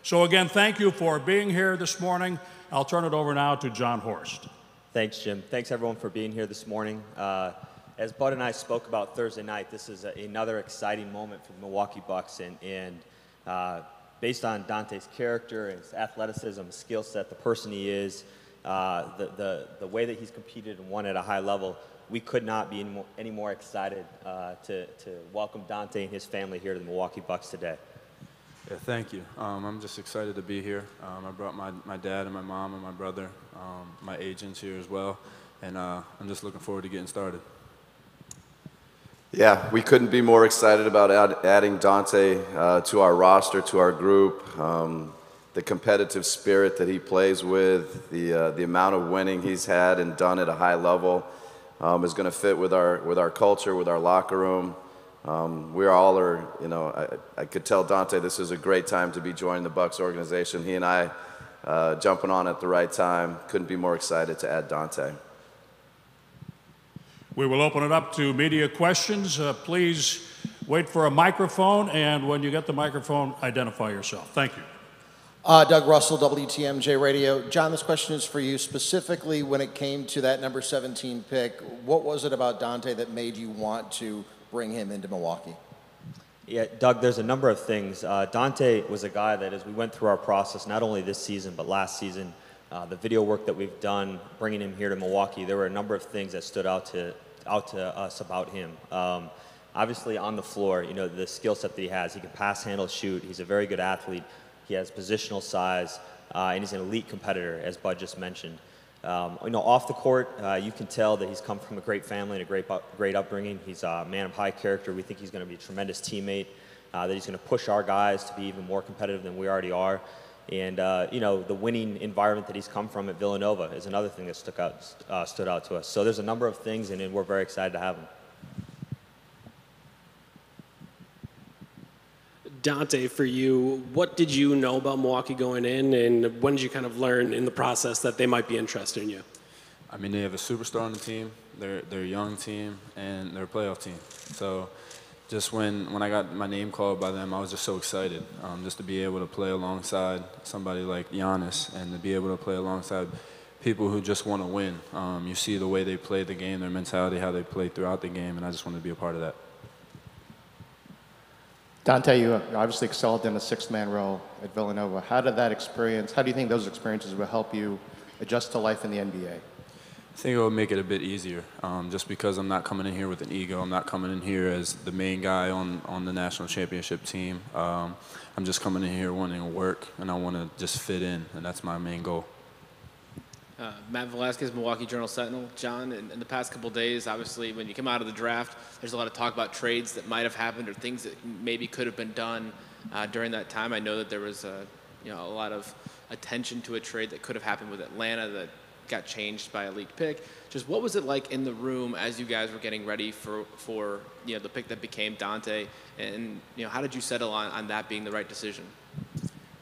So again, thank you for being here this morning. I'll turn it over now to John Horst. Thanks, Jim. Thanks, everyone, for being here this morning. As Bud and I spoke about Thursday night, this is another exciting moment for the Milwaukee Bucks, and based on Donte's character, his athleticism, skill set, the person he is, the way that he's competed and won at a high level, we could not be any more excited to welcome Donte and his family here to the Milwaukee Bucks today. Yeah, thank you. I'm just excited to be here. I brought my dad and my mom and my brother, my agents here as well, and I'm just looking forward to getting started. Yeah, we couldn't be more excited about adding Donte to our roster, to our group. The competitive spirit that he plays with, the amount of winning he's had and done at a high level is going to fit with our culture, with our locker room. We all are, you know, I could tell Donte this is a great time to be joining the Bucks organization. He and I jumping on at the right time. Couldn't be more excited to add Donte. We will open it up to media questions. Please wait for a microphone, and when you get the microphone, identify yourself. Thank you. Doug Russell, WTMJ Radio. John, this question is for you. Specifically, when it came to that number 17 pick, what was it about Donte that made you want to bring him into Milwaukee? Yeah, Doug, there's a number of things. Donte was a guy that, as we went through our process, not only this season, but last season, the video work that we've done, bringing him here to Milwaukee, there were a number of things that stood out to us about him. Obviously, on the floor, you know, the skill set that he has. He can pass, handle, shoot. He's a very good athlete. He has positional size, and he's an elite competitor, as Bud just mentioned. You know, off the court, you can tell that he's come from a great family and a great upbringing. He's a man of high character. We think he's going to be a tremendous teammate, that he's going to push our guys to be even more competitive than we already are. And, you know, the winning environment that he's come from at Villanova is another thing that stood out to us. So there's a number of things, and we're very excited to have him. Donte, for you, what did you know about Milwaukee going in, and when did you kind of learn in the process that they might be interested in you? I mean, they have a superstar on the team. They're a young team, and they're a playoff team. So just when I got my name called by them, I was just so excited just to be able to play alongside somebody like Giannis and to be able to play alongside people who just want to win. You see the way they play the game, their mentality, how they play throughout the game, and I just wanted to be a part of that. Donte, you obviously excelled in the sixth-man role at Villanova. How do you think those experiences will help you adjust to life in the NBA? I think it will make it a bit easier, just because I'm not coming in here with an ego. I'm not coming in here as the main guy on the national championship team. I'm just coming in here wanting to work, and I want to just fit in, and that's my main goal. Matt Velasquez, Milwaukee Journal-Sentinel. John, in the past couple of days, obviously, when you come out of the draft, there's a lot of talk about trades that might have happened or things that maybe could have been done during that time. I know that there was a lot of attention to a trade that could have happened with Atlanta that got changed by a leaked pick. Just what was it like in the room as you guys were getting ready for the pick that became Donte, and how did you settle on that being the right decision?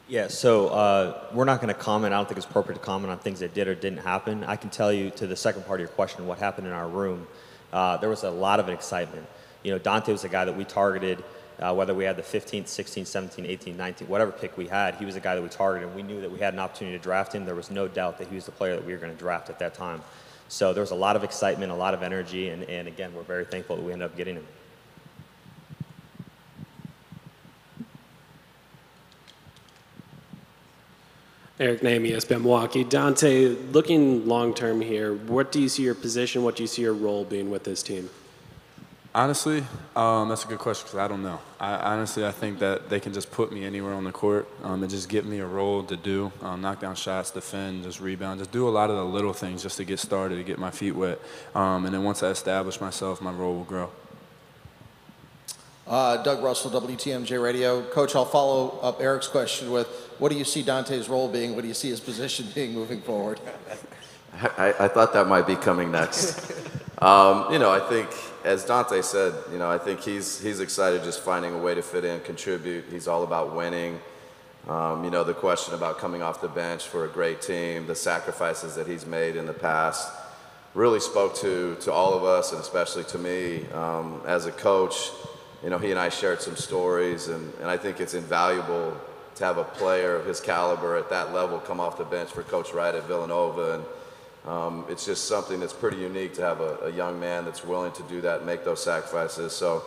Yeah, so we're not going to comment. I don't think it's appropriate to comment on things that did or didn't happen. I can tell you, to the second part of your question, what happened in our room. There was a lot of excitement. Donte was a guy that we targeted, whether we had the 15th, 16th, 17th, 18th, 19th, whatever pick we had, he was a guy that we targeted, and we knew that we had an opportunity to draft him. There was no doubt that he was the player that we were going to draft at that time. So there was a lot of excitement, a lot of energy, and again, we're very thankful that we ended up getting him. Eric Name, ESPN Milwaukee. Donte, looking long-term here, what do you see your position, what do you see your role being with this team? Honestly, that's a good question because I don't know. I think that they can just put me anywhere on the court and just give me a role to do, knock down shots, defend, just rebound, just do a lot of the little things just to get started, to get my feet wet. And then once I establish myself, my role will grow. Doug Russell, WTMJ Radio. Coach, I'll follow up Eric's question with, what do you see Donte's role being? What do you see his position being moving forward? I thought that might be coming next. I think, as Donte said, I think he's excited just finding a way to fit in, contribute. He's all about winning. The question about coming off the bench for a great team, the sacrifices that he's made in the past, really spoke to all of us, and especially to me as a coach. He and I shared some stories, and I think it's invaluable to have a player of his caliber at that level come off the bench for Coach Wright at Villanova. And it's just something that's pretty unique to have a young man that's willing to do that and make those sacrifices. So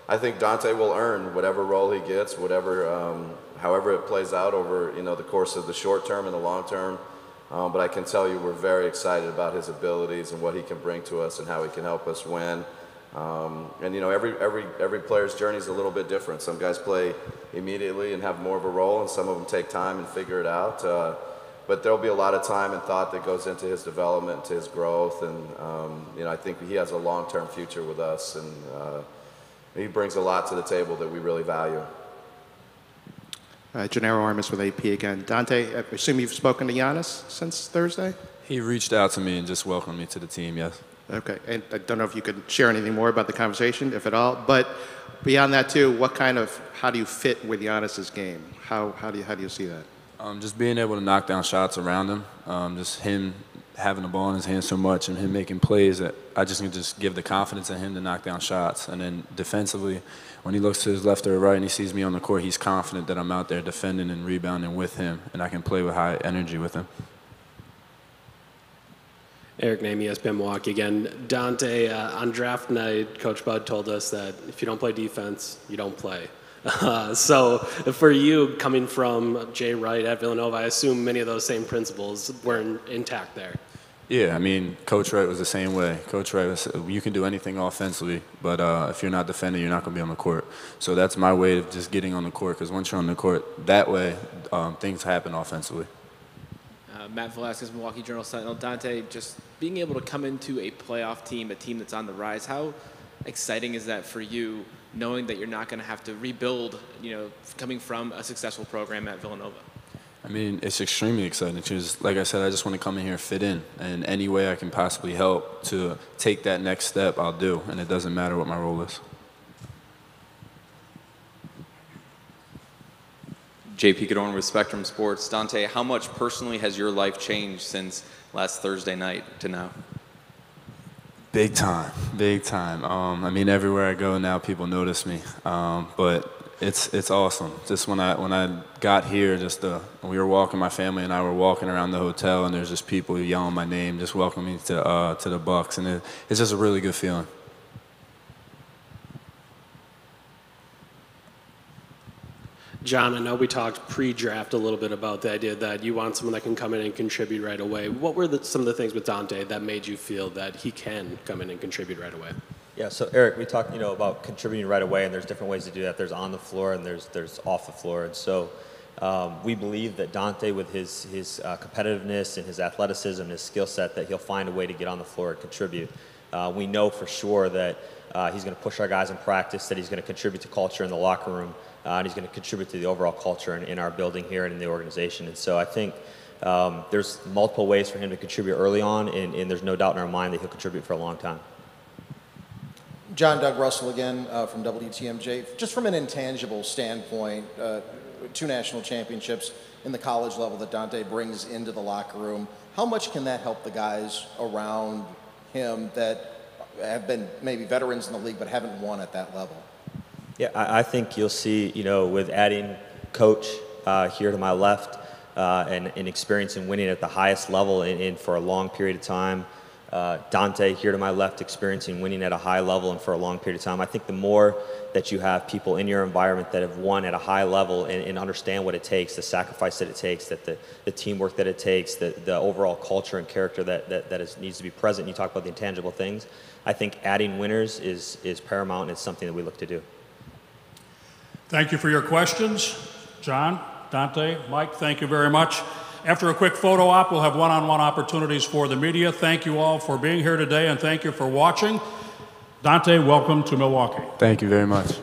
I think Donte will earn whatever role he gets, however it plays out over the course of the short term and the long term. But I can tell you we're very excited about his abilities and what he can bring to us and how he can help us win. And every player's journey is a little bit different. Some guys play immediately and have more of a role, and some of them take time and figure it out. But there'll be a lot of time and thought that goes into his development, to his growth, and I think he has a long-term future with us, and he brings a lot to the table that we really value. Gennaro Armas with AP again. Donte, I assume you've spoken to Giannis since Thursday? He reached out to me and just welcomed me to the team, yes. Okay, and I don't know if you could share anything more about the conversation, if at all, but beyond that too, how do you fit with Giannis's game? How do you see that? Just being able to knock down shots around him, just him having the ball in his hands so much and him making plays that I just can just give the confidence in him to knock down shots. And then defensively, when he looks to his left or right and he sees me on the court, he's confident that I'm out there defending and rebounding with him, and I can play with high energy with him. Eric Name, ESPN Milwaukee again. Donte, on draft night, Coach Bud told us that if you don't play defense, you don't play. So for you, coming from Jay Wright at Villanova, I assume many of those same principles were intact there. Yeah, I mean, Coach Wright was the same way. Coach Wright was, you can do anything offensively, but if you're not defending, you're not going to be on the court. So that's my way of just getting on the court, because once you're on the court, that way, things happen offensively. Matt Velasquez, Milwaukee Journal-Sentinel. Donte, just being able to come into a playoff team, a team that's on the rise, how exciting is that for you, knowing that you're not going to have to rebuild, coming from a successful program at Villanova? I mean, it's extremely exciting because, like I said, I just want to come in here and fit in. And any way I can possibly help to take that next step, I'll do. And it doesn't matter what my role is. JP Goodorn with Spectrum Sports. Donte, how much personally has your life changed since last Thursday night to now? Big time, big time. I mean, everywhere I go now, people notice me. But it's awesome. Just when I got here, we were walking, my family and I were walking around the hotel, and there's just people yelling my name, just welcoming me to the Bucks, and it's just a really good feeling. John, I know we talked pre-draft a little bit about the idea that you want someone that can come in and contribute right away. What were some of the things with Donte that made you feel that he can come in and contribute right away? Yeah, so Eric, we talked, about contributing right away, and there's different ways to do that. There's on the floor and there's off the floor, and so we believe that Donte, with his competitiveness and his athleticism and his skill set, that he'll find a way to get on the floor and contribute. We know for sure that he's going to push our guys in practice, that he's going to contribute to culture in the locker room, and he's going to contribute to the overall culture in our building here and in the organization. And so I think there's multiple ways for him to contribute early on, and there's no doubt in our mind that he'll contribute for a long time. John Doug Russell again from WTMJ. Just from an intangible standpoint, 2 national championships in the college level that Donte brings into the locker room, how much can that help the guys around him that have been maybe veterans in the league but haven't won at that level? Yeah, I think you'll see, with adding Coach here to my left and experience in winning at the highest level and for a long period of time, Donte here to my left experiencing winning at a high level and for a long period of time. I think the more that you have people in your environment that have won at a high level and understand what it takes, the sacrifice that it takes, that the teamwork that it takes, the overall culture and character that needs to be present. You talk about the intangible things. I think adding winners is paramount, and it's something that we look to do. Thank you for your questions. John, Donte, Mike, thank you very much. After a quick photo op, we'll have one-on-one opportunities for the media. Thank you all for being here today, and thank you for watching. Donte, welcome to Milwaukee. Thank you very much.